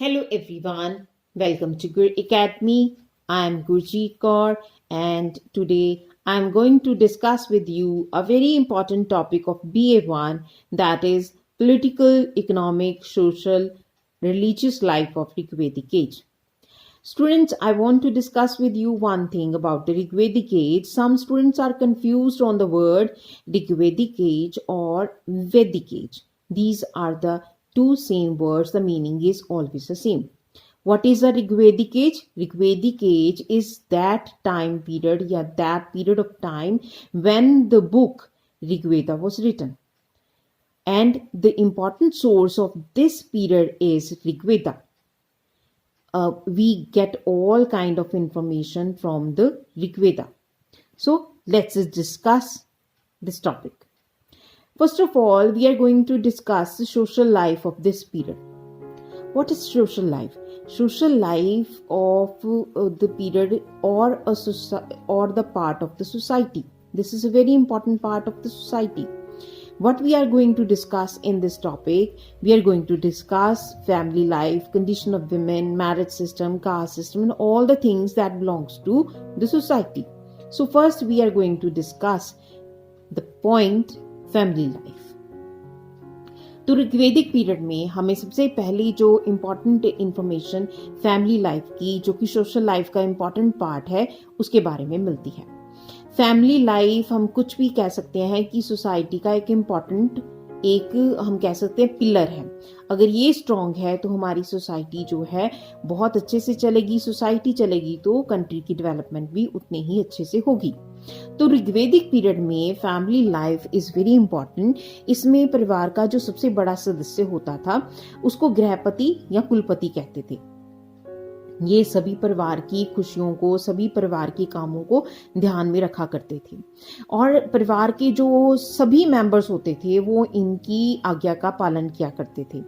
Hello everyone, welcome to Gur Academy. I am Gurjeet Kaur and today I am going to discuss with you a very important topic of BA1, that is political, economic, social, religious life of Rigvedic age. Students, I want to discuss with you one thing about the Rigvedic age. Some students are confused on the word Rigvedic age or Vedic age. These are the two same words, the meaning is always the same. What is a Rigvedic age? Rigvedic age is that time period, that period of time when the book Rigveda was written. And the important source of this period is Rigveda. We get all kind of information from the Rigveda. So let's discuss this topic. First of all, we are going to discuss the social life of this period. What is social life? Social life of the period or the part of the society. This is a very important part of the society. What we are going to discuss in this topic, we are going to discuss family life, condition of women, marriage system, caste system, and all the things that belongs to the society. So first we are going to discuss the point family life. तो ऋग्वेदिक period में हमें सबसे पहली जो important information family life की, जो कि social life का इम्पोर्टेंट पार्ट है, उसके बारे में मिलती है. फैमिली लाइफ हम कुछ भी कह सकते हैं कि सोसाइटी का एक इम्पॉर्टेंट हम कह सकते हैं पिलर है. अगर ये स्ट्रांग है तो हमारी सोसाइटी जो है बहुत अच्छे से चलेगी. सोसाइटी चलेगी तो कंट्री की डेवलपमेंट भी उतने ही अच्छे से होगी. तो ऋग्वेदिक पीरियड में family life is very important. इसमें परिवार का जो सबसे बड़ा सदस्य होता था उसको गृहपति या कुलपति कहते थे. ये सभी परिवार की खुशियों को, सभी परिवार के कामों को ध्यान में रखा करते थे और परिवार के जो सभी मेंबर्स होते थे वो इनकी आज्ञा का पालन किया करते थे.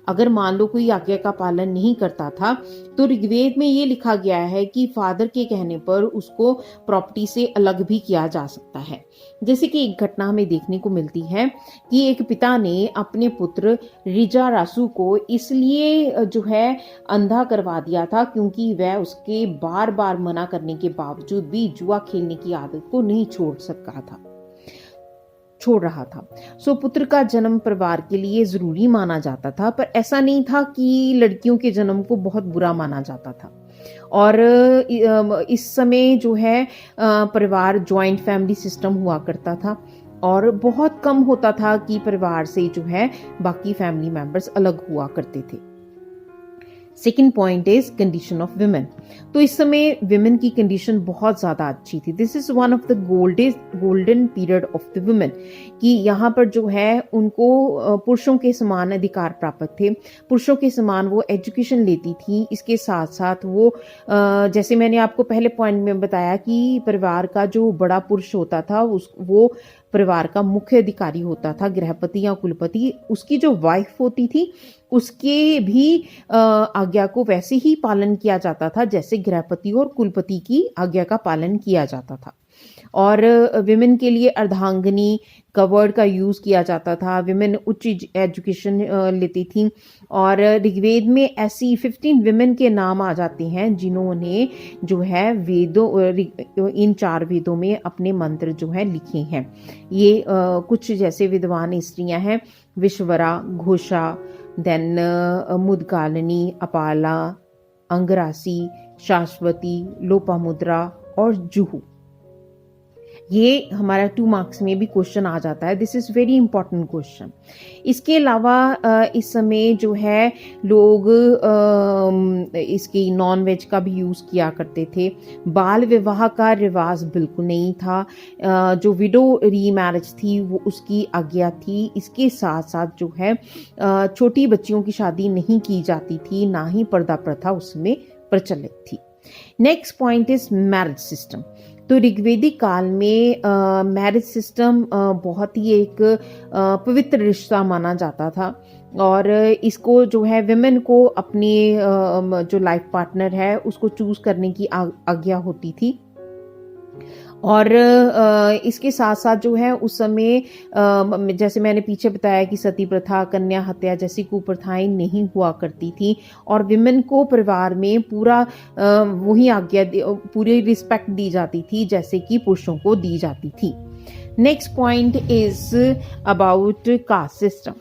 अगर मान लो कोई आज्ञा का पालन नहीं करता था तो ऋग्वेद में ये लिखा गया है कि फादर के कहने पर उसको प्रॉपर्टी से अलग भी किया जा सकता है. जैसे कि एक घटना हमें देखने को मिलती है कि एक पिता ने अपने पुत्र ऋजारासु को इसलिए जो है अंधा करवा दिया था क्योंकि वह उसके बार बार मना करने के बावजूद भी जुआ खेलने की आदत को नहीं छोड़ रहा था. सो पुत्र का जन्म परिवार के लिए जरूरी माना जाता था, पर ऐसा नहीं था कि लड़कियों के जन्म को बहुत बुरा माना जाता था. और इस समय जो है परिवार जॉइंट फैमिली सिस्टम हुआ करता था और बहुत कम होता था कि परिवार से जो है बाकी फैमिली मेंबर्स अलग हुआ करते थे. Second point is condition of women. तो इस समय विमेन की कंडीशन बहुत ज्यादा अच्छी थी. This is one of the golden period of the women, कि यहाँ पर जो है उनको पुरुषों के समान अधिकार प्राप्त थे. पुरुषों के समान वो एजुकेशन लेती थी. इसके साथ साथ वो जैसे मैंने आपको पहले पॉइंट में बताया कि परिवार का जो बड़ा पुरुष होता था वो परिवार का मुख्य अधिकारी होता था, गृहपति या कुलपति. उसकी जो वाइफ होती थी उसके भी आज्ञा को वैसे ही पालन किया जाता था जैसे गृहपति और कुलपति की आज्ञा का पालन किया जाता था. और विमेन के लिए अर्धांगिनी का वर्ड का यूज किया जाता था. विमेन उच्च एजुकेशन लेती थी और ऋग्वेद में ऐसी 15 विमेन के नाम आ जाते हैं जिन्होंने जो है इन 4 वेदों में अपने मंत्र जो है लिखे हैं. ये कुछ जैसे विद्वान स्त्रियां हैं: विश्वरा, घोषा, देन मुदगालिनी, अपाला, अंगरासी, शाश्वती, लोपामुद्रा और जुहू. ये हमारा 2 मार्क्स में भी क्वेश्चन आ जाता है. This is very important question. इसके अलावा इस समय जो है लोग इसकी नॉन वेज का भी यूज किया करते थे. बाल विवाह का रिवाज बिल्कुल नहीं था. जो विडो रीमैरिज थी वो उसकी आज्ञा थी. इसके साथ साथ जो है छोटी बच्चियों की शादी नहीं की जाती थी, ना ही पर्दा प्रथा उसमें प्रचलित थी. Next point is marriage system. तो ऋग्वेदिक काल में मैरिज सिस्टम बहुत ही एक पवित्र रिश्ता माना जाता था और इसको जो है विमेन को अपने जो लाइफ पार्टनर है उसको चूज करने की आज्ञा होती थी. और इसके साथ-साथ जो है उस समय जैसे मैंने पीछे बताया कि सती प्रथा, कन्या हत्या जैसी कुप्रथाएँ नहीं हुआ करती थी और विमेन को परिवार में पूरा वही पूरी रिस्पेक्ट दी जाती थी जैसे कि पुरुषों को दी जाती थी। Next point is about caste system.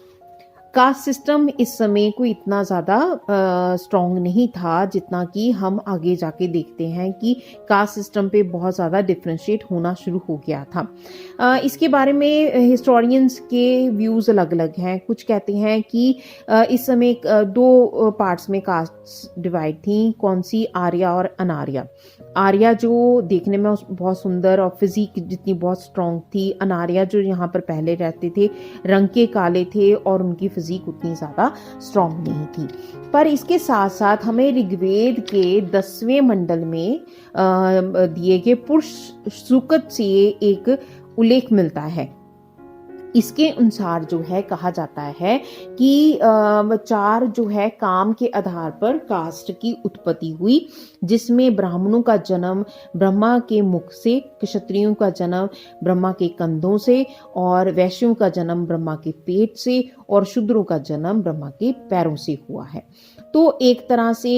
Caste system इस समय कोई इतना ज़्यादा स्ट्रॉन्ग नहीं था जितना कि हम आगे जाके देखते हैं कि कास्ट सिस्टम पे बहुत ज़्यादा डिफ्रेंशिएट होना शुरू हो गया था। इसके बारे में हिस्टोरियंस के व्यूज़ अलग-अलग हैं। कुछ कहते हैं कि इस समय दो पार्ट्स में कास्ट डिवाइड थी, कौन सी आर्या और अनार्या। आर्या जो देखने में बहुत सुंदर और फिजिक जितनी बहुत स्ट्रॉन्ग थी, अनार्या जो यहाँ पर पहले रहते थे, रंग के काले थे और उनकी फिजिक उतनी ज़्यादा स्ट्रॉन्ग नहीं थी। पर इसके साथ साथ हमें ऋग्वेद के 10वें मंडल में दिए गए पुरुष सूक्त से एक उल्लेख मिलता है। इसके अनुसार जो है कहा जाता है कि 4 जो है काम के आधार पर कास्ट की उत्पत्ति हुई, जिसमें ब्राह्मणों का जन्म ब्रह्मा के मुख से, क्षत्रियों का जन्म ब्रह्मा के कंधों से और वैश्यों का जन्म ब्रह्मा के पेट से और शूद्रों का जन्म ब्रह्मा के पैरों से हुआ है। तो एक तरह से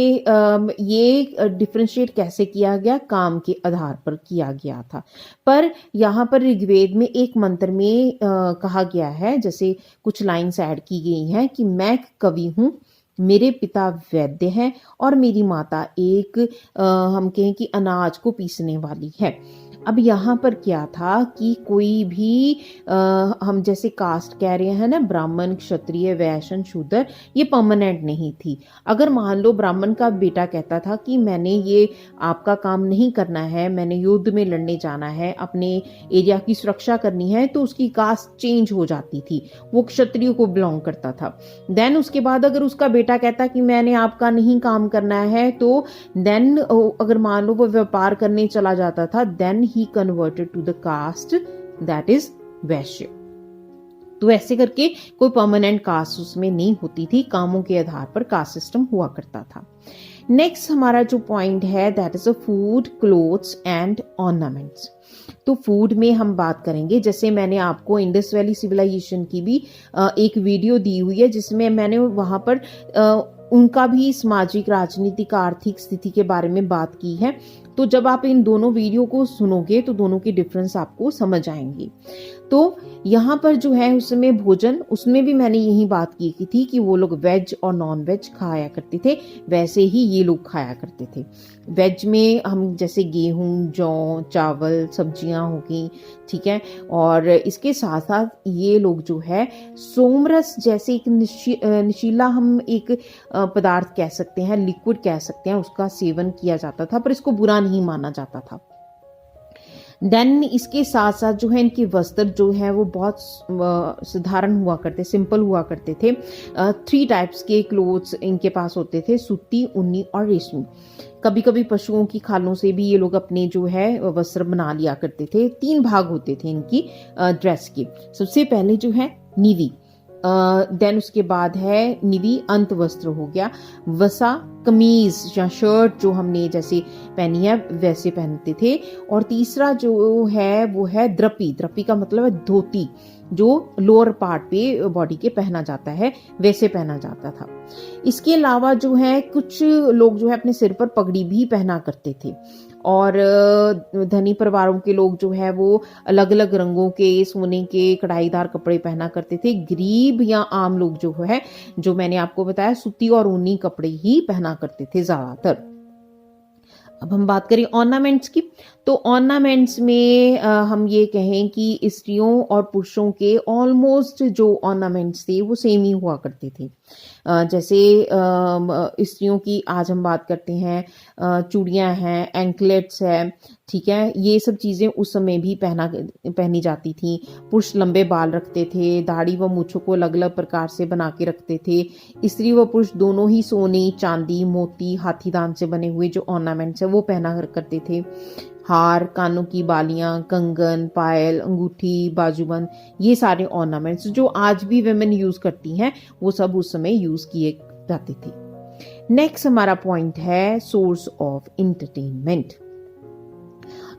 ये डिफरेंशिएट कैसे किया गया, काम के आधार पर किया गया था। पर यहाँ पर ऋग्वेद में एक मंत्र में कहा गया है, जैसे कुछ लाइन्स ऐड की गई हैं कि मैं कवि हूँ, मेरे पिता वैद्य हैं और मेरी माता एक हम कहें कि अनाज को पीसने वाली है। अब यहाँ पर क्या था कि कोई भी हम जैसे कास्ट कह रहे हैं ना, ब्राह्मण, क्षत्रिय, वैश्य, शूद्र, ये परमानेंट नहीं थी। अगर मान लो ब्राह्मण का बेटा कहता था कि मैंने ये आपका काम नहीं करना है, मैंने युद्ध में लड़ने जाना है, अपने एरिया की सुरक्षा करनी है, तो उसकी कास्ट चेंज हो जाती थी, वो क्षत्रिय को बिलोंग करता था। देन उसके बाद अगर उसका बेटा कहता कि मैंने आपका नहीं काम करना है, तो देन अगर मान लो वो व्यापार करने चला जाता था, then he converted to the caste that is वैश्य। तो ऐसे करके कोई परमानेंट कास्ट उसमें नहीं होती थी, कामों के आधार पर कास्ट सिस्टम हुआ करता था। नेक्स्ट हमारा जो पॉइंट है that is a food, clothes and ornaments. तो फूड में हम बात करेंगे, जैसे मैंने आपको इंडस वैली सिविलाइजेशन की भी एक वीडियो दी हुई है, जिसमें मैंने वहां पर उनका भी सामाजिक, राजनीतिक, आर्थिक स्थिति के बारे में बात की है। तो जब आप इन दोनों वीडियो को सुनोगे तो दोनों की डिफरेंस आपको समझ आएंगी। तो यहाँ पर जो है उसमें भोजन, उसमें भी मैंने यही बात की थी कि वो लोग वेज और नॉन वेज खाया करते थे, वैसे ही ये लोग खाया करते थे। वेज में हम जैसे गेहूं, जौ, चावल, सब्जियां होगी, ठीक है, और इसके साथ साथ ये लोग जो है सोमरस जैसे एक नशीला हम एक पदार्थ कह सकते हैं, लिक्विड कह सकते हैं, उसका सेवन किया जाता था, पर इसको बुरा नहीं माना जाता था। देन इसके साथ साथ जो है इनके वस्त्र जो है वो बहुत साधारण हुआ करते, सिंपल हुआ करते थे। 3 टाइप्स के क्लोथ्स इनके पास होते थे, सूती, ऊनी और रेशमी। कभी कभी पशुओं की खालों से भी ये लोग अपने जो है वस्त्र बना लिया करते थे। 3 भाग होते थे इनकी ड्रेस के। सबसे पहले जो है नीवी, देन उसके बाद है निवी अंत वस्त्र हो गया, वसा कमीज या शर्ट जो हमने जैसे पहनी है वैसे पहनते थे, और तीसरा जो है वो है द्रपी। द्रपी का मतलब है धोती, जो लोअर पार्ट पे बॉडी के पहना जाता है, वैसे पहना जाता था। इसके अलावा जो है कुछ लोग जो है अपने सिर पर पगड़ी भी पहना करते थे, और धनी परिवारों के लोग जो है वो अलग अलग रंगों के, सोने के कढ़ाईदार कपड़े पहना करते थे। गरीब या आम लोग जो है, जो मैंने आपको बताया, सूती और ऊनी कपड़े ही पहना करते थे ज्यादातर। अब हम बात करें ऑर्नामेंट्स की, तो ऑर्नामेंट्स में हम ये कहें कि स्त्रियों और पुरुषों के ऑलमोस्ट जो ऑर्नामेंट्स थे वो सेम ही हुआ करते थे। जैसे स्त्रियों की आज हम बात करते हैं, चूड़ियां हैं, एंकलेट्स है, ठीक है, ये सब चीजें उस समय भी पहनी जाती थी। पुरुष लंबे बाल रखते थे, दाढ़ी व मूछों को अलग अलग प्रकार से बना के रखते थे। स्त्री व पुरुष दोनों ही सोने, चांदी, मोती, हाथीदान से बने हुए जो ऑर्नामेंट्स है वो पहना करते थे। हार, कानों की बालियां, कंगन, पायल, अंगूठी, बाजूबंद, ये सारे ऑर्नामेंट्स जो आज भी वुमेन यूज करती हैं वो सब उस समय यूज किए जाते थे। नेक्स्ट हमारा पॉइंट है सोर्स ऑफ एंटरटेनमेंट।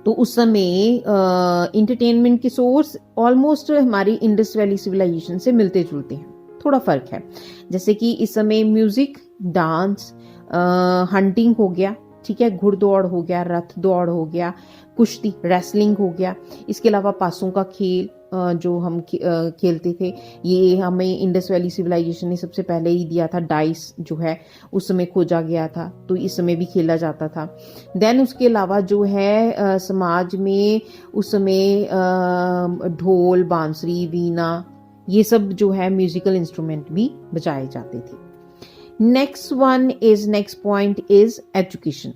तो उस समय इंटरटेनमेंट के सोर्स ऑलमोस्ट हमारी इंडस वैली सिविलाइजेशन से मिलते जुलते हैं, थोड़ा फर्क है। जैसे कि इस समय म्यूजिक, डांस, हंटिंग हो गया, ठीक है, घुड़दौड़ हो गया, रथ दौड़ हो गया, कुश्ती रेसलिंग हो गया, इसके अलावा पासों का खेल जो हम खेलते थे, ये हमें इंडस वैली सिविलाइजेशन ने सबसे पहले ही दिया था। डाइस जो है उस समय खोजा गया था, तो इस समय भी खेला जाता था। देन उसके अलावा जो है समाज में उस समय ढोल, बांसुरी, वीणा, ये सब जो है म्यूजिकल इंस्ट्रूमेंट भी बजाए जाते थे। Next point is education.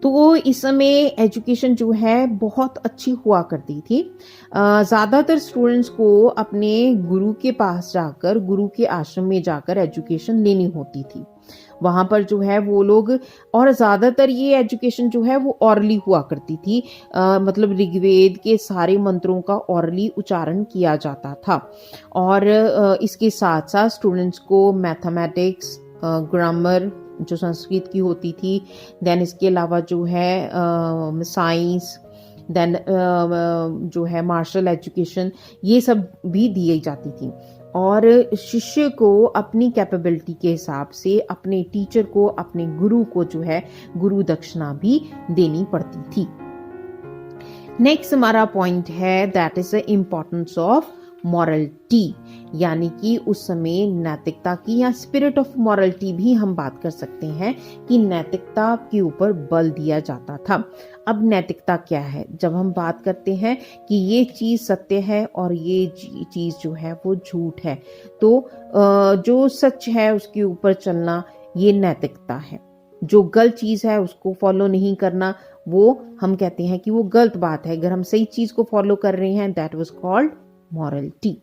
तो इस समय एजुकेशन जो है बहुत अच्छी हुआ करती थी। ज़्यादातर स्टूडेंट्स को अपने गुरु के पास जाकर, गुरु के आश्रम में जाकर एजुकेशन लेनी होती थी। वहाँ पर जो है वो लोग, और ज़्यादातर ये एजुकेशन जो है वो ऑरली हुआ करती थी। मतलब ऋग्वेद के सारे मंत्रों का ऑरली उच्चारण किया जाता था। और इसके साथ साथ स्टूडेंट्स को मैथमेटिक्स, ग्रामर जो संस्कृत की होती थी, देन इसके अलावा जो है साइंस, देन जो है मार्शल एजुकेशन, ये सब भी दी जाती थी। और शिष्य को अपनी कैपेबिलिटी के हिसाब से अपने टीचर को, अपने गुरु को जो है गुरु दक्षिणा भी देनी पड़ती थी। नेक्स्ट हमारा पॉइंट है that is the importance of morality, यानी कि उस समय नैतिकता की, या स्पिरिट ऑफ मॉरलिटी भी हम बात कर सकते हैं कि नैतिकता के ऊपर बल दिया जाता था। अब नैतिकता क्या है? जब हम बात करते हैं कि ये चीज सत्य है और ये चीज जो है वो झूठ है, तो जो सच है उसके ऊपर चलना ये नैतिकता है। जो गलत चीज है उसको फॉलो नहीं करना, वो हम कहते हैं कि वो गलत बात है। अगर हम सही चीज को फॉलो कर रहे हैं, दैट वाज कॉल्ड मॉरलिटी।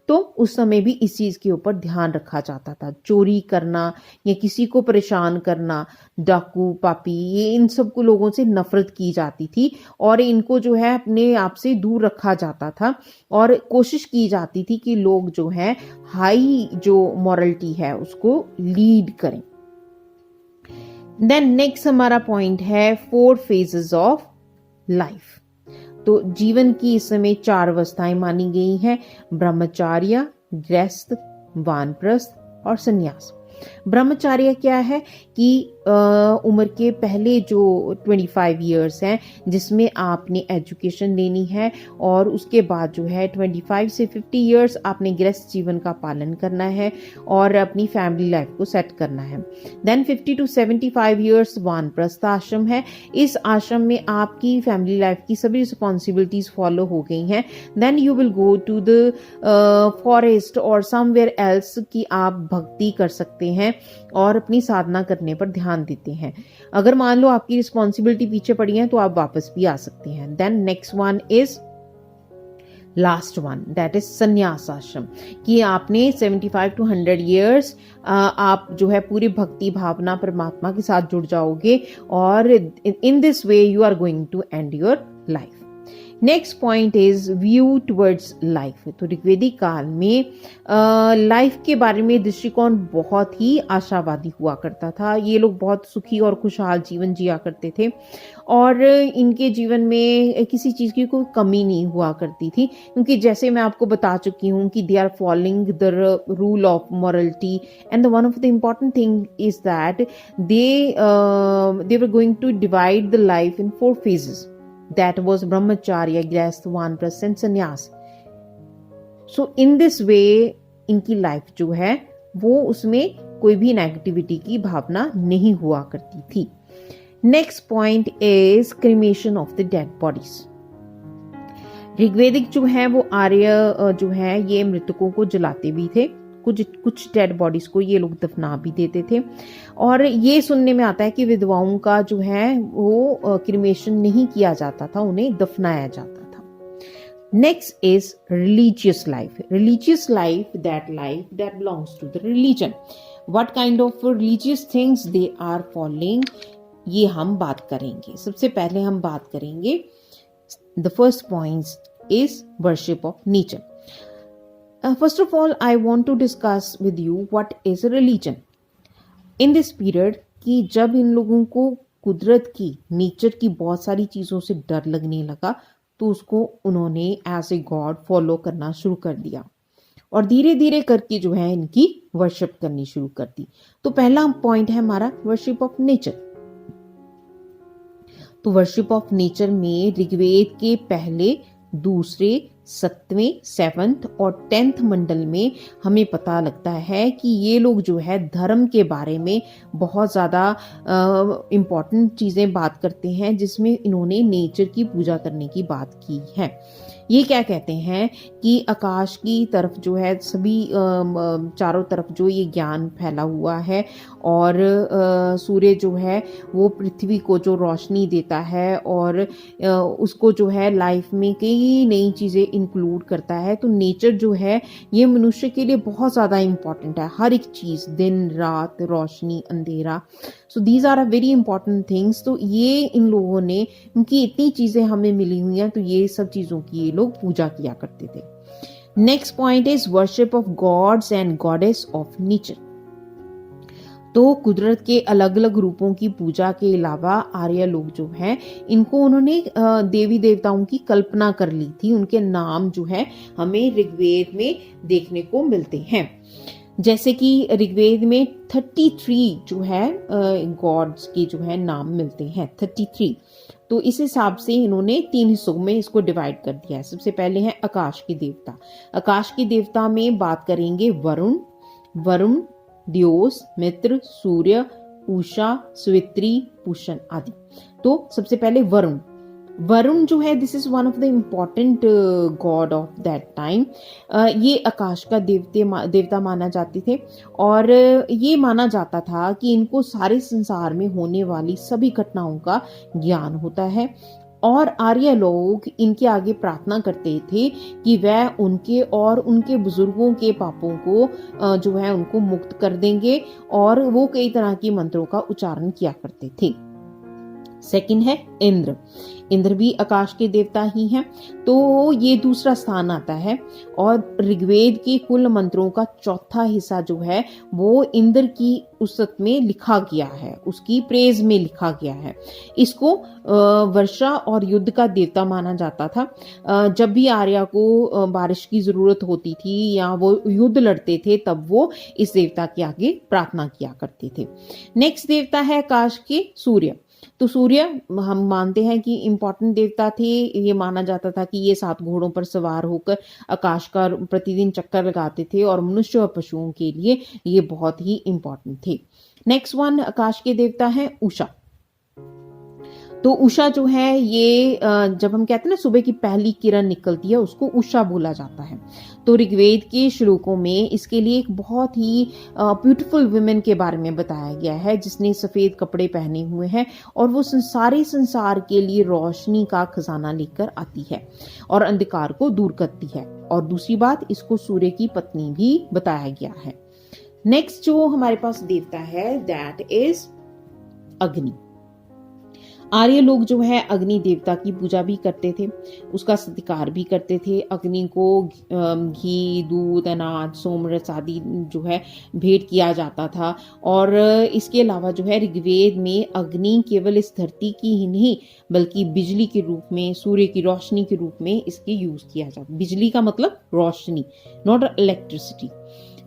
तो उस समय भी इस चीज के ऊपर ध्यान रखा जाता था। चोरी करना या किसी को परेशान करना, डाकू, पापी, ये इन सब को लोगों से नफरत की जाती थी और इनको जो है अपने आप से दूर रखा जाता था और कोशिश की जाती थी कि लोग जो है हाई जो मॉरलिटी है उसको लीड करें। देन नेक्स्ट हमारा पॉइंट है 4 फेजेस ऑफ लाइफ। तो जीवन की इस समय 4 अवस्थाएं मानी गई हैं: ब्रह्मचार्य, गृहस्थ, वानप्रस्थ और संन्यास। ब्रह्मचार्य क्या है कि उम्र के पहले जो 25 इयर्स हैं जिसमें आपने एजुकेशन लेनी है, और उसके बाद जो है 25 से 50 इयर्स आपने गृहस्थ जीवन का पालन करना है और अपनी फैमिली लाइफ को सेट करना है। देन 50 टू 75 इयर्स वानप्रस्थ आश्रम है। इस आश्रम में आपकी फैमिली लाइफ की सभी रिस्पॉन्सिबिलिटीज फॉलो हो गई हैं। Then you will go to the forest और समवेयर एल्स कि आप भक्ति कर सकते हैं और अपनी साधना करने पर ध्यान देते हैं। अगर मान लो आपकी रिस्पॉन्सिबिलिटी पीछे पड़ी है तो आप वापस भी आ सकते हैं। Then next one is last one, that is sanyas ashram, कि आपने 75 टू 100 इयर्स आप जो है पूरी भक्ति भावना परमात्मा के साथ जुड़ जाओगे और in this way you are going to end your life. Next point is view towards life. तो ऋग्वेदिक काल में लाइफ के बारे में दृष्टिकोण बहुत ही आशावादी हुआ करता था। ये लोग बहुत सुखी और खुशहाल जीवन जिया करते थे और इनके जीवन में किसी चीज़ की कोई कमी नहीं हुआ करती थी, क्योंकि जैसे मैं आपको बता चुकी हूँ कि they are following the rule of morality and one of the important thing is that they were going to divide the life in 4 phases. That was brahmacharya, grihasth, vanprasth and sannyas. So in this way इनकी life जो है वो उसमें कोई भी negativity की भावना नहीं हुआ करती थी। Next point is cremation of the dead bodies. ऋग्वेदिक जो है वो आर्य जो है ये मृतकों को जलाते भी थे, कुछ डेड बॉडीज को ये लोग दफना भी देते थे। और ये सुनने में आता है कि विधवाओं का जो है वो क्रीमेशन नहीं किया जाता था, उन्हें दफनाया जाता था। Next is religious life. Religious life that belongs to the religion. What kind of religious things they are following, ये हम बात करेंगे। सबसे पहले हम बात करेंगे, the first point is worship of nature. First of all, I want to discuss with you what is a religion. In this period कि जब इन लोगों को कुदरत की, नेचर की बहुत सारी चीज़ों से डर लगने लगा, तो उसको उन्होंने एज ए गॉड फॉलो करना शुरू कर दिया और धीरे धीरे करके जो है इनकी वर्शिप करनी शुरू कर दी। तो पहला पॉइंट है हमारा वर्शिप ऑफ नेचर। तो वर्शिप ऑफ नेचर में ऋग्वेद के पहले, दूसरे, 7वें, 7th और 10th मंडल में हमें पता लगता है कि ये लोग जो है धर्म के बारे में बहुत ज़्यादा इम्पॉर्टेंट चीज़ें बात करते हैं, जिसमें इन्होंने नेचर की पूजा करने की बात की है। ये क्या कहते हैं कि आकाश की तरफ जो है सभी चारों तरफ जो ये ज्ञान फैला हुआ है और सूर्य जो है वो पृथ्वी को जो रोशनी देता है और उसको जो है लाइफ में कई नई चीज़ें इंक्लूड करता है। तो नेचर जो है ये मनुष्य के लिए बहुत ज़्यादा इम्पॉर्टेंट है, हर एक चीज़, दिन रात, रोशनी अंधेरा। So these are a very important things. तो ये इन लोगों ने, उनकी इतनी चीज़ें हमें मिली हुई हैं, तो ये सब चीज़ों की ये लोग पूजा किया करते थे। Next point is worship of gods and goddess of nature. तो कुदरत के अलग अलग रूपों की पूजा के अलावा आर्य लोग जो हैं, इनको उन्होंने देवी देवताओं की कल्पना कर ली थी। उनके नाम जो है हमें ऋग्वेद में देखने को मिलते हैं। जैसे कि ऋग्वेद में 33 जो है गॉड्स के जो है नाम मिलते हैं, 33। तो इस हिसाब से इन्होंने 3 हिस्सों में इसको डिवाइड कर दिया है। सबसे पहले है आकाश के देवता। आकाश के देवता में बात करेंगे वरुण, द्योस, मित्र, सूर्य, उषा, स्वित्री, पूषण आदि। तो सबसे पहले वरुण जो है, this is one of the important God of that time. ये आकाश का देवता माना जाते थे और ये माना जाता था कि इनको सारे संसार में होने वाली सभी घटनाओं का ज्ञान होता है और आर्य लोग इनके आगे प्रार्थना करते थे कि वह उनके और उनके बुजुर्गों के पापों को जो है उनको मुक्त कर देंगे, और वो कई तरह की मंत्रों का उच्चारण किया करते थे। सेकंड है इंद्र भी आकाश के देवता ही हैं। तो ये दूसरा स्थान आता है और ऋग्वेद के कुल मंत्रों का चौथा हिस्सा जो है वो इंद्र की उसत में लिखा गया है, उसकी प्रेज में लिखा गया है। इसको वर्षा और युद्ध का देवता माना जाता था। जब भी आर्या को बारिश की जरूरत होती थी या वो युद्ध लड़ते थे, तब वो इस देवता के आगे प्रार्थना किया करते थे। नेक्स्ट देवता है आकाश के सूर्य। तो सूर्य हम मानते हैं कि इंपॉर्टेंट देवता थे। ये माना जाता था कि ये 7 घोड़ों पर सवार होकर आकाश का प्रतिदिन चक्कर लगाते थे और मनुष्य और पशुओं के लिए ये बहुत ही इंपॉर्टेंट थे। नेक्स्ट वन आकाश के देवता है उषा। तो उषा जो है ये जब हम कहते हैं ना सुबह की पहली किरण निकलती है, उसको उषा बोला जाता है। तो ऋग्वेद के श्लोकों में इसके लिए एक बहुत ही ब्यूटीफुल वुमेन के बारे में बताया गया है, जिसने सफेद कपड़े पहने हुए हैं और वो सारे संसार के लिए रोशनी का खजाना लेकर आती है और अंधकार को दूर करती है। और दूसरी बात, इसको सूर्य की पत्नी भी बताया गया है। नेक्स्ट जो हमारे पास देवता है दैट इज अग्नि। आर्य लोग जो है अग्नि देवता की पूजा भी करते थे, उसका सत्कार भी करते थे। अग्नि को घी, दूध, अनाज, सोमरस आदि जो है भेंट किया जाता था। और इसके अलावा जो है ऋग्वेद में अग्नि केवल इस धरती की ही नहीं बल्कि बिजली के रूप में, सूर्य की रोशनी के रूप में इसके यूज किया जाता। बिजली का मतलब रोशनी, नॉट इलेक्ट्रिसिटी।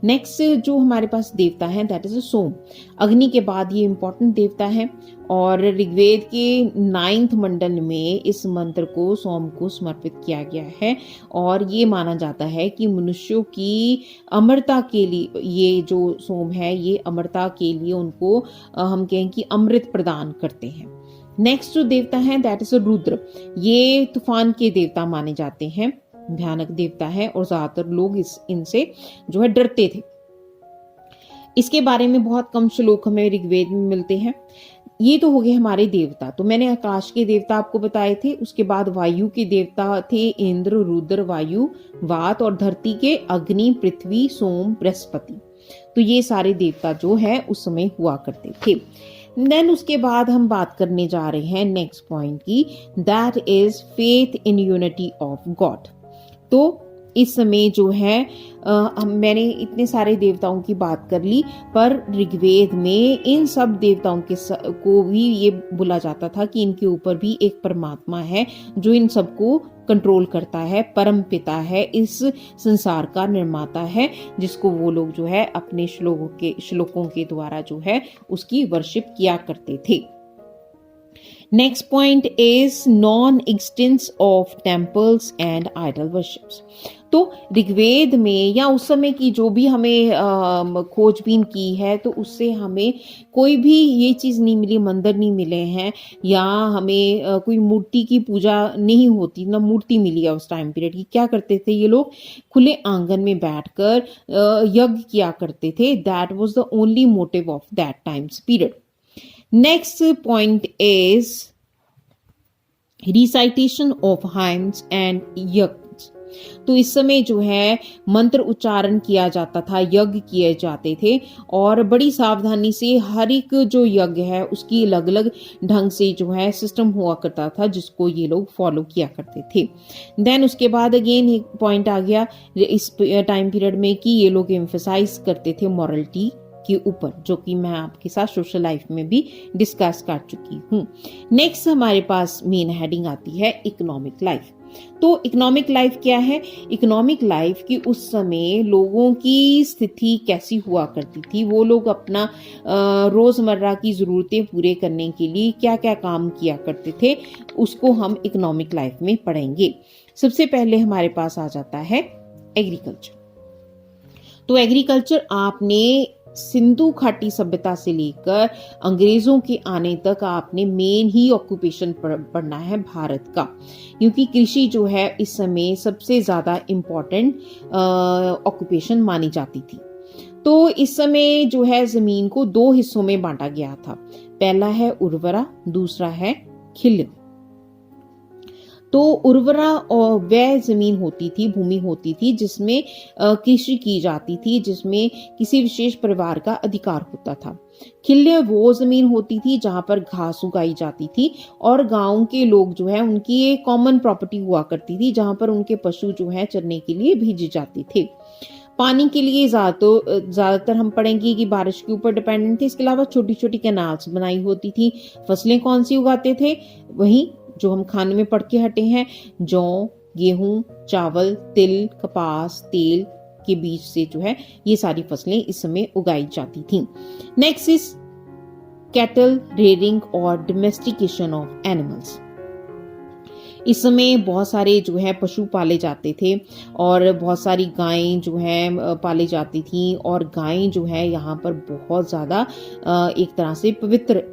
नेक्स्ट जो हमारे पास देवता है दैट इज सोम। अग्नि के बाद ये इंपॉर्टेंट देवता है और ऋग्वेद के 9th मंडल में इस मंत्र को सोम को समर्पित किया गया है और ये माना जाता है कि मनुष्यों की अमरता के लिए ये जो सोम है ये अमरता के लिए उनको हम कहें कि अमृत प्रदान करते हैं। नेक्स्ट जो देवता है दैट इज रुद्र। ये तूफान के देवता माने जाते हैं, भयानक देवता है और ज्यादातर लोग इनसे जो है डरते थे। इसके बारे में बहुत कम श्लोक हमें ऋग्वेद में मिलते हैं। ये तो हो गए हमारे देवता। तो मैंने आकाश के देवता आपको बताए थे। उसके बाद वायु के देवता थे इंद्र, रुद्र, वायु, वात, और धरती के अग्नि, पृथ्वी, सोम, बृहस्पति। तो ये सारे देवता जो है उस समय हुआ करते थे। देन उसके बाद हम बात करने जा रहे हैं नेक्स्ट पॉइंट की, that is faith in unity of God. तो इस समय जो है मैंने इतने सारे देवताओं की बात कर ली, पर ऋग्वेद में इन सब देवताओं को भी ये बोला जाता था कि इनके ऊपर भी एक परमात्मा है जो इन सबको कंट्रोल करता है, परम पिता है, इस संसार का निर्माता है, जिसको वो लोग जो है अपने श्लोकों के द्वारा जो है उसकी वर्शिप किया करते थे। Next point is non-existence of temples and idol worships. तो ऋग्वेद में या उस समय की जो भी हमें खोजबीन की है, तो उससे हमें कोई भी ये चीज़ नहीं मिली, मंदिर नहीं मिले हैं, या हमें कोई मूर्ति की पूजा नहीं होती, ना मूर्ति मिली है उस टाइम पीरियड की। क्या करते थे ये लोग? खुले आंगन में बैठकर यज्ञ किया करते थे। That was the only motive of that times period. Next point is recitation of hymns and yajns. तो इस समय जो है मंत्र उच्चारण किया जाता था, यज्ञ किए जाते थे, और बड़ी सावधानी से हर एक जो यज्ञ है उसकी अलग अलग ढंग से जो है सिस्टम हुआ करता था, जिसको ये लोग फॉलो किया करते थे। देन उसके बाद अगेन एक पॉइंट आ गया इस टाइम पीरियड में कि ये लोग एम्फसाइज करते थे मॉरलिटी के ऊपर, जो कि मैं आपके साथ सोशल लाइफ में भी डिस्कस कर चुकी हूँ। नेक्स्ट हमारे पास मेन हेडिंग आती है इकोनॉमिक लाइफ। तो इकोनॉमिक लाइफ क्या है? इकोनॉमिक लाइफ की उस समय लोगों की स्थिति कैसी हुआ करती थी, वो लोग अपना रोजमर्रा की जरूरतें पूरे करने के लिए क्या क्या काम किया करते थे, उसको हम इकोनॉमिक लाइफ में पढ़ेंगे। सबसे पहले हमारे पास आ जाता है एग्रीकल्चर। तो एग्रीकल्चर आपने सिंधु घाटी सभ्यता से लेकर अंग्रेजों के आने तक आपने मेन ही ऑक्यूपेशन पढ़ना है भारत का, क्योंकि कृषि जो है इस समय सबसे ज्यादा इम्पोर्टेंट ऑक्यूपेशन मानी जाती थी। तो इस समय जो है जमीन को दो हिस्सों में बांटा गया था। पहला है उर्वरा, दूसरा है खिल्य। तो उर्वरा और वह जमीन होती थी, भूमि होती थी जिसमें कृषि की जाती थी, जिसमें किसी विशेष परिवार का अधिकार होता था। खिल्य वो जमीन होती थी जहां पर घास उगाई जाती थी, और गांव के लोग जो है उनकी एक कॉमन प्रॉपर्टी हुआ करती थी, जहां पर उनके पशु जो है चरने के लिए भेजे जाते थे। पानी के लिए ज्यादातर हम पढ़ेंगे कि बारिश के ऊपर डिपेंडेंट थे। इसके अलावा छोटी छोटी कैनाल्स बनाई होती थी। फसलें कौन सी उगाते थे? वही जो हम खाने में पढ़ के हटे हैं, जौ, गेहूं, चावल, तिल, कपास, तेल के बीज से जो है ये सारी फसलें इस समय उगाई जाती थी। नेक्स्ट इज कैटल रेयरिंग और डोमेस्टिकेशन ऑफ एनिमल्स। इस समय बहुत सारे जो है पशु पाले जाते थे, और बहुत सारी गायें जो है पाली जाती थी, और गायें जो है यहाँ पर बहुत ज़्यादा एक तरह से पवित्र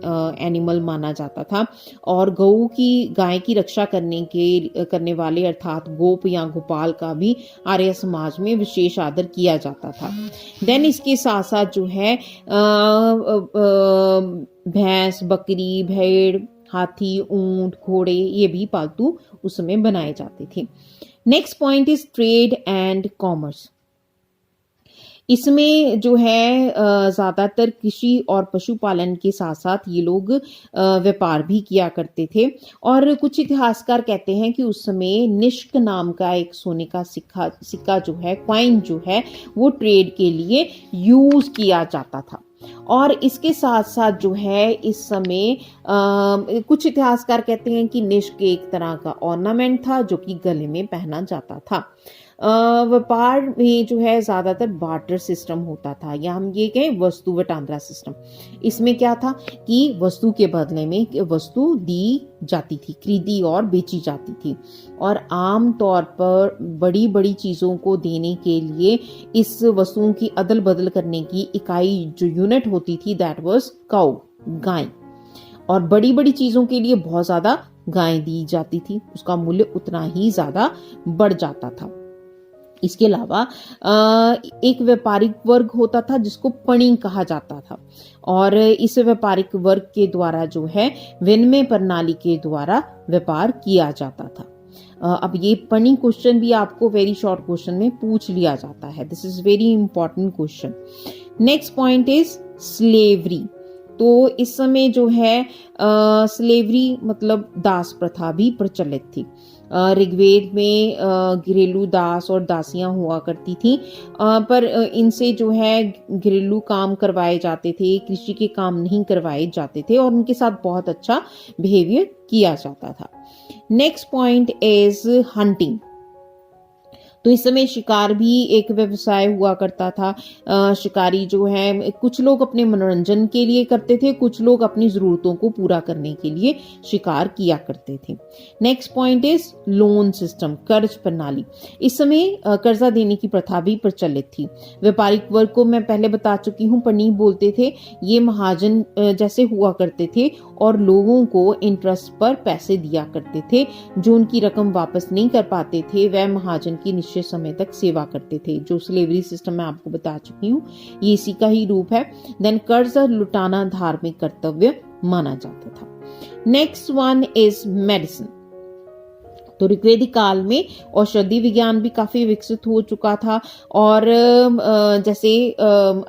एनिमल माना जाता था। और गाय की रक्षा करने वाले अर्थात गोप या गोपाल का भी आर्य समाज में विशेष आदर किया जाता था। देन इसके साथ साथ जो है भैंस, बकरी, भेड़, हाथी, ऊंट, घोड़े ये भी पालतू उस समय बनाए जाते थे। Next point is trade and commerce. इसमें जो है ज्यादातर कृषि और पशुपालन के साथ साथ ये लोग व्यापार भी किया करते थे। और कुछ इतिहासकार कहते हैं कि उस समय निष्क नाम का एक सोने का सिक्का जो है, कॉइन जो है, वो ट्रेड के लिए यूज किया जाता था। और इसके साथ साथ जो है इस समय कुछ इतिहासकार कहते हैं कि निष्क एक तरह का ऑर्नामेंट था जो कि गले में पहना जाता था। व्यापार में जो है ज्यादातर बार्टर सिस्टम होता था, या हम ये कहें वस्तु वटांद्रा सिस्टम। इसमें क्या था कि वस्तु के बदले में वस्तु दी जाती थी, खरीदी और बेची जाती थी। और आम तौर पर बड़ी बड़ी चीजों को देने के लिए इस वस्तुओं की अदल बदल करने की इकाई जो यूनिट होती थी, दैट वाज काउ, गाय। और बड़ी बड़ी चीजों के लिए बहुत ज्यादा गाय दी जाती थी, उसका मूल्य उतना ही ज्यादा बढ़ जाता था। इसके अलावा एक व्यापारिक वर्ग होता था जिसको पणी कहा जाता था, और इस व्यापारिक वर्ग के द्वारा जो है विनिमय प्रणाली के द्वारा व्यापार किया जाता था। अब ये पणी क्वेश्चन भी आपको वेरी शॉर्ट क्वेश्चन में पूछ लिया जाता है। This is very important question. Next point is slavery. तो इस समय जो है स्लेवरी मतलब दास प्रथा भी प्रचलित थी। ऋग्वेद में घरेलू दास और दासियां हुआ करती थी, पर इनसे जो है घरेलू काम करवाए जाते थे, कृषि के काम नहीं करवाए जाते थे और उनके साथ बहुत अच्छा बिहेवियर किया जाता था। Next point is hunting. तो इस समय शिकार भी एक व्यवसाय हुआ करता था। शिकारी जो है कुछ लोग अपने मनोरंजन के लिए करते थे, कुछ लोग अपनी जरूरतों को पूरा करने के लिए शिकार किया करते थे। Next point is loan system, कर्ज प्रणाली। इस समय कर्जा देने की प्रथा भी प्रचलित थी। व्यापारिक वर्ग को मैं पहले बता चुकी हूँ, पनीह बोलते थे। ये महाजन जैसे हुआ करते थे और लोगों को इंटरेस्ट पर पैसे दिया करते थे। जो उनकी रकम वापस नहीं कर पाते थे वह महाजन की निश्चित समय तक सेवा करते थे। जो स्लेवरी सिस्टम मैं आपको बता चुकी हूँ, ये इसी का ही रूप है। देन कर्ज लुटाना धार्मिक कर्तव्य माना जाता था। Next one is medicine. तो ऋग्वेदिक काल में औषधि विज्ञान भी काफी विकसित हो चुका था और जैसे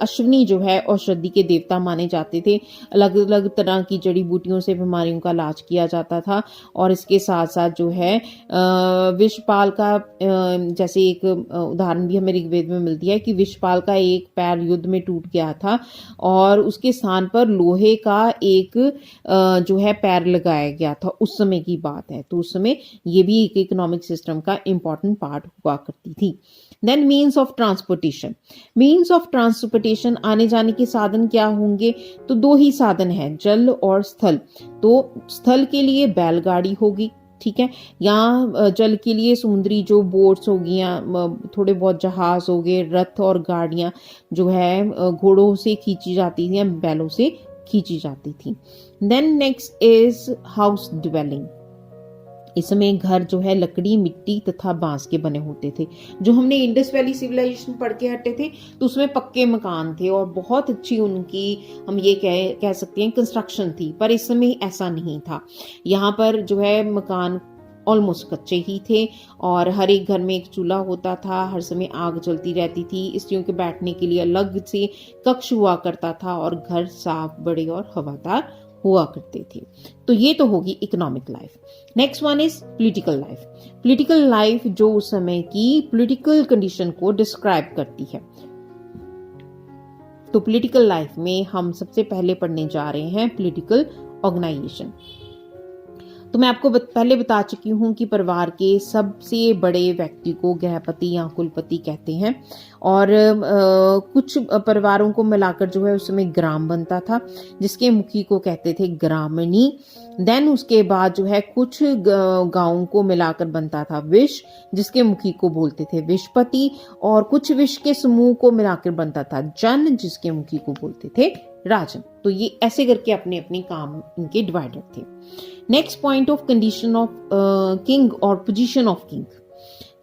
अश्विनी जो है औषधि के देवता माने जाते थे। अलग अलग तरह की जड़ी बूटियों से बीमारियों का इलाज किया जाता था और इसके साथ साथ जो है विषपाल का जैसे एक उदाहरण भी हमें ऋग्वेद में मिलती है कि विषपाल का एक पैर युद्ध में टूट गया था और उसके स्थान पर लोहे का एक जो है पैर लगाया गया था। उस समय की बात है, तो उस समय ये भी एक इकोनॉमिक सिस्टम का इंपॉर्टेंट पार्ट हुआ करती थी। Then means of transportation. Means of transportation, आने जाने के साधन क्या होंगे? तो दो ही साधन है, जल और स्थल। तो स्थल के लिए बैलगाड़ी होगी, ठीक है, या जल के लिए समुद्री जो बोट्स होगी या थोड़े बहुत जहाज हो गए, रथ और गाड़ियां जो है घोड़ों से खींची जाती थी या बैलों से खींची जाती थी। Then next is house dwelling. इस समय घर जो है लकड़ी, मिट्टी तथा बांस के बने होते थे। जो हमने इंडस वैली सिविलाइजेशन पढ़ के हटे थे तो उसमें पक्के मकान थे और बहुत अच्छी उनकी हम ये कह सकते हैं कंस्ट्रक्शन थी, पर इस समय ऐसा नहीं था। यहाँ पर जो है मकान ऑलमोस्ट कच्चे ही थे और हर एक घर में एक चूल्हा होता था, हर समय आग जलती रहती थी। स्त्रियों के बैठने के लिए अलग से कक्ष हुआ करता था और घर साफ, बड़े और हवादार हुआ करते थे। तो ये तो होगी economic life. Next one is political life. Political life जो उस समय की पॉलिटिकल कंडीशन को डिस्क्राइब करती है। तो पॉलिटिकल लाइफ में हम सबसे पहले पढ़ने जा रहे हैं पॉलिटिकल ऑर्गेनाइजेशन। तो मैं आपको पहले बता चुकी हूँ कि परिवार के सबसे बड़े व्यक्ति को गृहपति या कुलपति कहते हैं और कुछ परिवारों को मिलाकर जो है उसमें ग्राम बनता था जिसके मुखी को कहते थे ग्रामणी। देन उसके बाद जो है कुछ गांवों को मिलाकर बनता था विश, जिसके मुखी को बोलते थे विशपति, और कुछ विश के समूह को मिलाकर बनता था जन, जिसके मुखी को बोलते थे राजन। तो ये ऐसे करके अपने अपने काम इनके डिवाइडेड थे। Next point of condition of king और पोजीशन ऑफ किंग।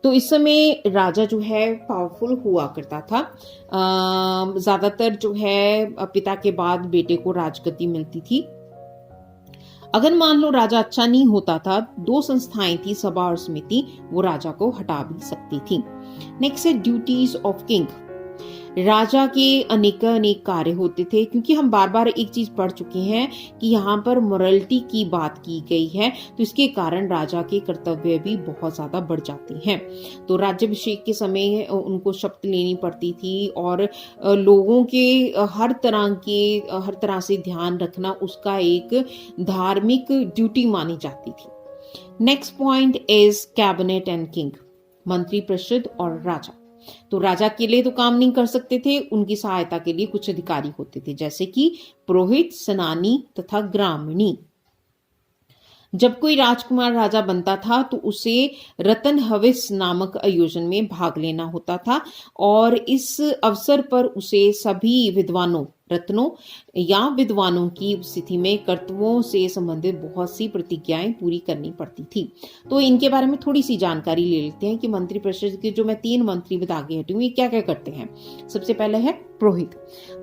तो इस समय राजा जो है पावरफुल हुआ करता था। ज्यादातर जो है पिता के बाद बेटे को राजगद्दी मिलती थी। अगर मान लो राजा अच्छा नहीं होता था, दो संस्थाएं थी, सभा और समिति, वो राजा को हटा भी सकती थी। नेक्स्ट है ड्यूटीज ऑफ किंग। राजा के अनेक कार्य होते थे, क्योंकि हम बार बार एक चीज पढ़ चुके हैं कि यहाँ पर मोरालिटी की बात की गई है, तो इसके कारण राजा के कर्तव्य भी बहुत ज्यादा बढ़ जाते हैं। तो राज्याभिषेक के समय उनको शपथ लेनी पड़ती थी और लोगों के हर तरह से ध्यान रखना उसका एक धार्मिक ड्यूटी मानी जाती थी। Next point is cabinet and king. मंत्री परिषद और राजा। तो राजा के लिए तो काम नहीं कर सकते थे, उनकी सहायता के लिए कुछ अधिकारी होते थे, जैसे कि पुरोहित, सेनानी तथा ग्रामणी। जब कोई राजकुमार राजा बनता था तो उसे रतन हविस नामक आयोजन में भाग लेना होता था और इस अवसर पर उसे सभी विद्वानों, रत्नों या विद्वानों की स्थिति में कर्तव्यों से संबंधित बहुत सी प्रतिज्ञाएं पूरी करनी पड़ती थी। तो इनके बारे में थोड़ी सी जानकारी ले लेते हैं कि मंत्री परिषद के जो मैं 3 मंत्री बता के हटी हूँ ये क्या क्या करते हैं। सबसे पहले है पुरोहित।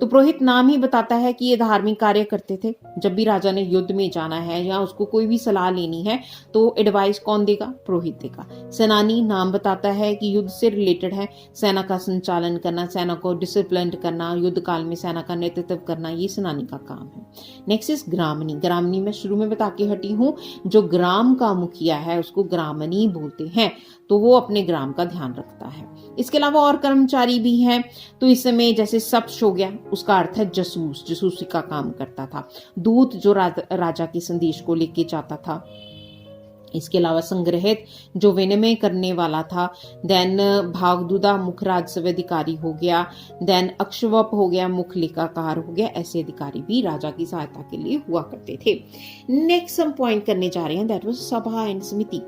तो पुरोहित नाम ही बताता है कि ये धार्मिक कार्य करते थे। जब भी राजा ने युद्ध में जाना है या उसको कोई भी सलाह लेनी है तो एडवाइस कौन देगा? पुरोहित देगा। सेनानी नाम बताता है कि युद्ध से रिलेटेड है, सेना का संचालन करना, सेना को डिसिप्लिन करना, युद्ध काल में सेना का नेतृत्व नेतृत्व करना ये सेनानी का काम है। Next is ग्रामनी। ग्रामनी मैं शुरू में बता के हटी हूँ, जो ग्राम का मुखिया है उसको ग्रामनी बोलते हैं, तो वो अपने ग्राम का ध्यान रखता है। इसके अलावा और कर्मचारी भी हैं, तो इस समय जैसे सप्श हो गया, उसका अर्थ है जसूस, जसूसी का काम करता था। दूत जो राजा के संदेश को लेके जाता था। इसके अलावा संग्रहित जो विनिमय करने वाला था। देन भागदूदा मुख्य राजस्व अधिकारी हो गया। देन अक्षवप हो गया, मुख्य लेखाकार हो गया। ऐसे अधिकारी भी राजा की सहायता के लिए हुआ करते थे। नेक्स्ट हम पॉइंट करने जा रहे हैं, that was sabha and samiti.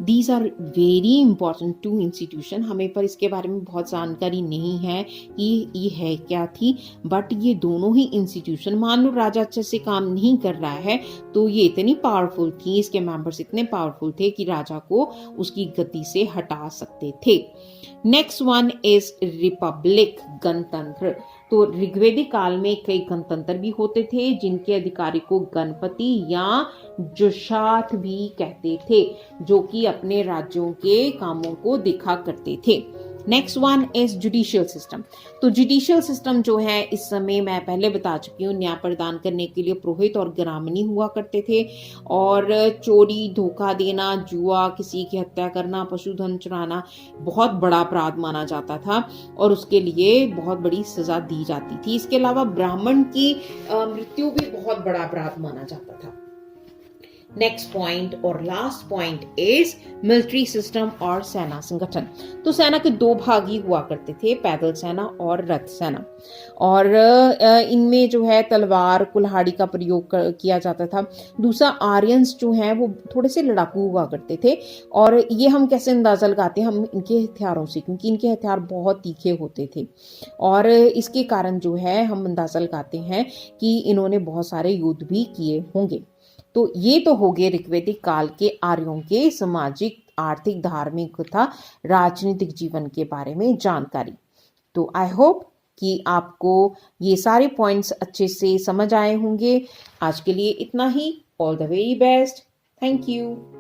These are very important to institution. हमें पर इसके बारे में बहुत जानकारी नहीं है कि ये है क्या थी, बट ये दोनों ही इंस्टीट्यूशन, मान लो राजा अच्छे से काम नहीं कर रहा है तो ये इतनी पावरफुल थी, इसके मेंबर्स इतने पावरफुल थे कि राजा को उसकी गद्दी से हटा सकते थे। नेक्स्ट वन इज रिपब्लिक, गणतंत्र। तो ऋग्वेदिक काल में कई गणतंत्र भी होते थे जिनके अधिकारी को गणपति या जुशाथ भी कहते थे, जो कि अपने राज्यों के कामों को देखा करते थे। Next one is judicial system. तो जुडिशियल सिस्टम जो है, इस समय मैं पहले बता चुकी हूँ, न्याय प्रदान करने के लिए पुरोहित और ग्रामनी हुआ करते थे, और चोरी, धोखा देना, जुआ, किसी की हत्या करना, पशुधन चुराना बहुत बड़ा अपराध माना जाता था और उसके लिए बहुत बड़ी सजा दी जाती थी। इसके अलावा ब्राह्मण की मृत्यु भी बहुत बड़ा अपराध माना जाता था। नेक्स्ट पॉइंट और last point is military system और सेना संगठन। तो सेना के दो भाग ही हुआ करते थे, पैदल सेना और रथ सेना, और इनमें जो है तलवार, कुल्हाड़ी का प्रयोग किया जाता था। दूसरा, आर्यंस जो हैं वो थोड़े से लड़ाकू हुआ करते थे, और ये हम कैसे अंदाजा लगाते हैं, हम इनके हथियारों से, क्योंकि इनके हथियार बहुत तीखे होते थे, और इसके कारण जो है हम अंदाजा लगाते हैं कि इन्होंने बहुत सारे युद्ध भी किए होंगे। तो ये तो हो गए ऋग्वैदिक काल के आर्यों के सामाजिक, आर्थिक, धार्मिक तथा राजनीतिक जीवन के बारे में जानकारी। तो आई होप कि आपको ये सारे पॉइंट्स अच्छे से समझ आए होंगे। आज के लिए इतना ही। All the very best. Thank you.